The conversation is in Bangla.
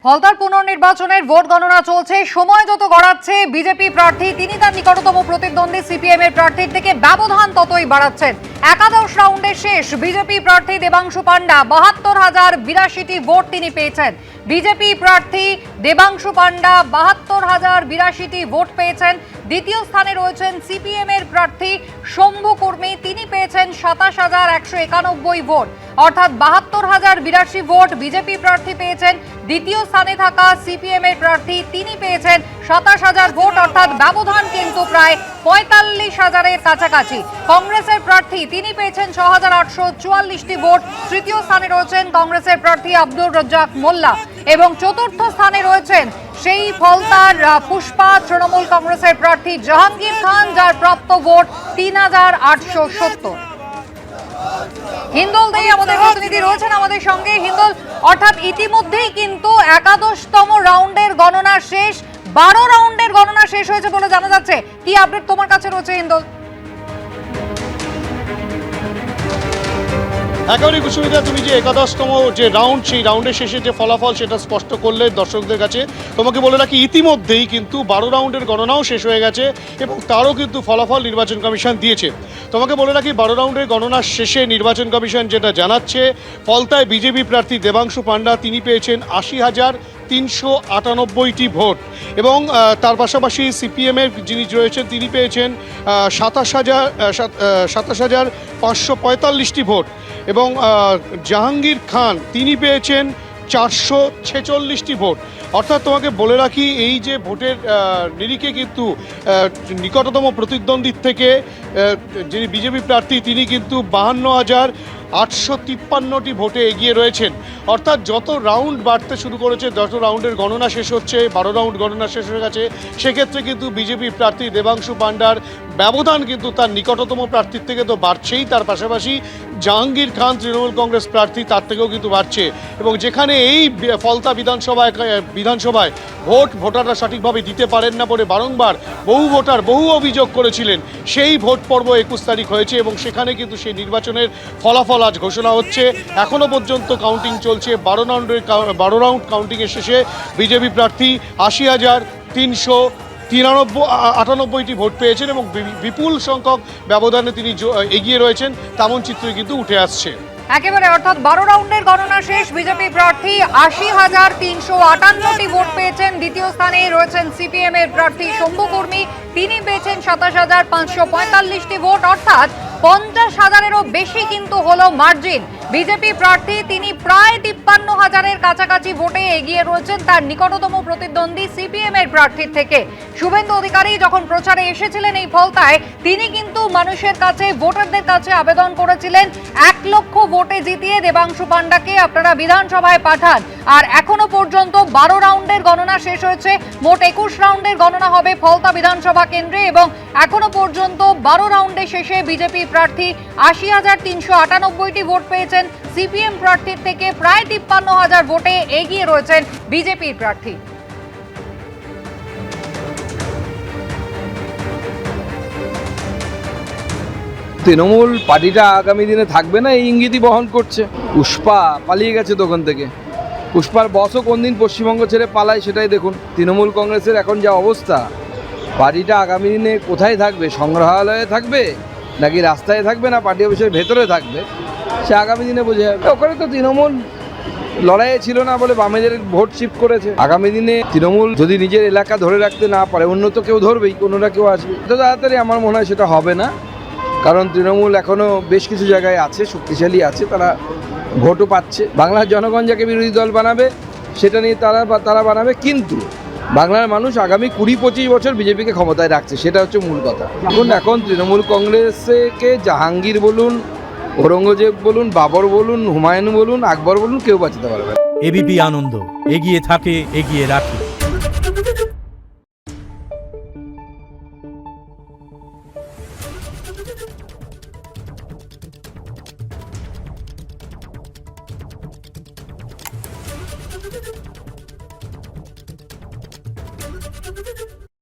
ফলতার পুনর্নির্বাচনের ভোট গণনা চলছে। সময় যত গড়াচ্ছে বিজেপি প্রার্থী তিনি তার নিকটতম প্রতিদ্বন্দ্বী সিপিএম এর প্রার্থীর থেকে ব্যবধান ততই বাড়াচ্ছেন। একাদশ রাউন্ডের শেষ বিজেপি প্রার্থী দেবাংশু পান্ডা ৭২,০৮২টি ভোট তিনি পেয়েছেন। বিজেপি প্রার্থী দেবাংশু পান্ডা ৭২,০৮২টি ভোট পেয়েছেন। দ্বিতীয় স্থানে রয়েছেন সিপিএম এর প্রার্থী শম্ভু কুর্মী, তিনি পেয়েছেন ২৭,১৯১ ভোট, অর্থাৎ ৭২,০৮২ ভোট বিজেপি প্রার্থী পেয়েছেন। দ্বিতীয় স্থানে থাকা সিপিএম এর প্রার্থী তিনি পেয়েছেন ২৭,০০০ ভোট, অর্থাৎ ব্যবধান কিন্তু প্রায় ৪৫,০০০-এর কাছাকাছি। কংগ্রেসের প্রার্থী তিনি পেয়েছেন ৬,৮৪৪টি ভোট। তৃতীয় স্থানে রয়েছেন কংগ্রেসের প্রার্থী আব্দুর রাজ্জাক মোল্লা এবং চতুর্থ স্থানে রয়েছেন সেই ফলতার পুষ্পা তৃণমূল কংগ্রেসের প্রার্থী জাহাঙ্গীর খান, যার প্রাপ্ত ভোট ৩,৮৭০। হিন্দল দেই আমাদের প্রতিনিধি রয়েছেন আমাদের সঙ্গে। হিন্দল, অর্থাৎ ইতিমধ্যেই কিন্তু একাদশতম রাউন্ডের গণনা শেষ, ১২ রাউন্ডের গণনা শেষ হয়েছে বলে জানা যাচ্ছে। কি আপডেট তোমার কাছে রয়েছে হিন্দল? একেবারেই কুসুমিতা, তুমি যে একাদশতম যে রাউন্ড, সেই রাউন্ডের শেষে যে ফলাফল সেটা স্পষ্ট করলে দর্শকদের কাছে। তোমাকে বলে রাখি, ইতিমধ্যেই কিন্তু ১২ রাউন্ডের গণনাও শেষ হয়ে গেছে এবং তারও কিন্তু ফলাফল নির্বাচন কমিশন দিয়েছে। তোমাকে বলে রাখি, ১২ রাউন্ডের গণনার শেষে নির্বাচন কমিশন যেটা জানাচ্ছে, ফলতায় বিজেপি প্রার্থী দেবাংশু পান্ডা তিনি পেয়েছেন ৮০,৩৯৮টি ভোট এবং তার পাশাপাশি সিপিএমের যিনি রয়েছেন তিনি পেয়েছেন ২৭,৫৪৫টি ভোট এবং জাহাঙ্গীর খান তিনি পেয়েছেন ৪৪৬টি ভোট। অর্থাৎ তোমাকে বলে রাখি, এই যে ভোটের নিরিখে কিন্তু নিকটতম প্রতিদ্বন্দ্বীর থেকে যিনি বিজেপি প্রার্থী তিনি কিন্তু ৫২,৮৫৩টি ভোটে এগিয়ে রয়েছেন। অর্থাৎ যত রাউন্ড বাড়তে শুরু করেছে, যত রাউন্ডের গণনা শেষ হচ্ছে, ১২ রাউন্ড গণনা শেষ হয়ে গেছে, সেক্ষেত্রে কিন্তু বিজেপি প্রার্থী দেবাংশু পান্ডার ব্যবধান কিন্তু তার নিকটতম প্রার্থীর থেকে তো বাড়ছেই, তার পাশাপাশি জাহাঙ্গীর খান তৃণমূল কংগ্রেস প্রার্থী তার থেকেও কিন্তু বাড়ছে। এবং যেখানে এই ফলতা বিধানসভায় ভোটাররা সঠিকভাবে দিতে পারেন না বলে বারংবার বহু ভোটার বহু অভিযোগ করেছিলেন, সেই ভোট পর্ব ২১ তারিখ হয়েছে এবং সেখানে কিন্তু সেই নির্বাচনের ফলাফল আজ ঘোষণা হচ্ছে। এখনও পর্যন্ত কাউন্টিং চলছে। ১২ রাউন্ড কাউন্টিংয়ের শেষে বিজেপি প্রার্থী ৮০,৩৯৮টি ভোট পেয়েছেন এবং বিপুল সংখ্যক ব্যবধানে তিনি এগিয়ে রয়েছেন, তেমন চিত্রই কিন্তু উঠে আসছে। একেবারে, অর্থাৎ ১২ রাউন্ডের গণনা শেষ, বিজেপি প্রার্থী ৮০,৩৫৮টি ভোট পেয়েছেন। দ্বিতীয় স্থানে রয়েছেন সিপিএম এর প্রার্থী শম্ভু কুর্মী, তিনি পেয়েছেন ২৭,৫৪৫টি ভোট, অর্থাৎ ৫০,০০০-এরও বেশি কিন্তু হলো মার্জিন। বিজেপি প্রার্থী তিনি প্রায় ৫৩,০০০-এর কাছাকাছি ভোটে এগিয়ে রয়েছেন তার নিকটতম প্রতিদ্বন্দ্বী সিপিএম এর প্রার্থীর থেকে। শুভেন্দু অধিকারী যখন প্রচারে এসেছিলেন এই ফলতায়, তিনি কিন্তু মানুষের কাছে, ভোটারদের কাছে আবেদন করেছিলেন ১ লক্ষ ভোটে জিতিয়ে দেবাংশু পান্ডাকে আপনারা বিধানসভায় পাঠান। আর এখনো পর্যন্ত ১২ রাউন্ডের গণনা শেষ হয়েছে, মোট ২১ রাউন্ডের গণনা হবে ফলতা বিধানসভা কেন্দ্রে এবং এখনো পর্যন্ত ১২ রাউন্ডের শেষে বিজেপি প্রার্থী ৮০,৩৯৮টি ভোট পেয়েছেন। সিপিএম প্রার্থীর থেকে প্রায় ৫৩,০০০ ভোটে এগিয়ে রয়েছেন বিজেপির প্রার্থী। তৃণমূল পার্টিটা আগামী দিনে থাকবে না এই ইঙ্গিতই বহন করছে। পুষ্পা পালিয়ে গেছে দোকান থেকে, পুষ্পার বসও কোন দিন পশ্চিমবঙ্গ ছেড়ে পালায় সেটাই দেখুন। তৃণমূল কংগ্রেসের এখন যা অবস্থা, পার্টিটা আগামী দিনে কোথায় থাকবে, সংগ্রহালয়ে থাকবে নাকি রাস্তায় থাকবে না পার্টি অফিসের ভেতরে থাকবে, সে আগামী দিনে বোঝা যাবে। ওখানে তো তৃণমূল লড়াইয়ে ছিল না বলে বামেদের ভোট শিফট করেছে। আগামী দিনে তৃণমূল যদি নিজের এলাকা ধরে রাখতে না পারে, অন্য তো কেউ ধরবেই, কোনো না কেউ আসবে। তো তাড়াতাড়ি আমার মনে হয় সেটা হবে না, কারণ তৃণমূল এখনও বেশ কিছু জায়গায় আছে, শক্তিশালী আছে, তারা ভোটও পাচ্ছে। বাংলার জনগণ যাকে বিরোধী দল বানাবে সেটা নিয়ে তারা বানাবে, কিন্তু বাংলার মানুষ আগামী ২০-২৫ বছর বিজেপিকে ক্ষমতায় রাখছে, সেটা হচ্ছে মূল কথা। এখন তৃণমূল কংগ্রেসকে জাহাঙ্গীর বলুন, ঔরঙ্গজেব বলুন, বাবর বলুন, হুমায়ুন বলুন, আকবর বলুন, কেউ বাঁচাতে পারবে না। এবিপি আনন্দ, এগিয়ে থাকে, এগিয়ে রাখে।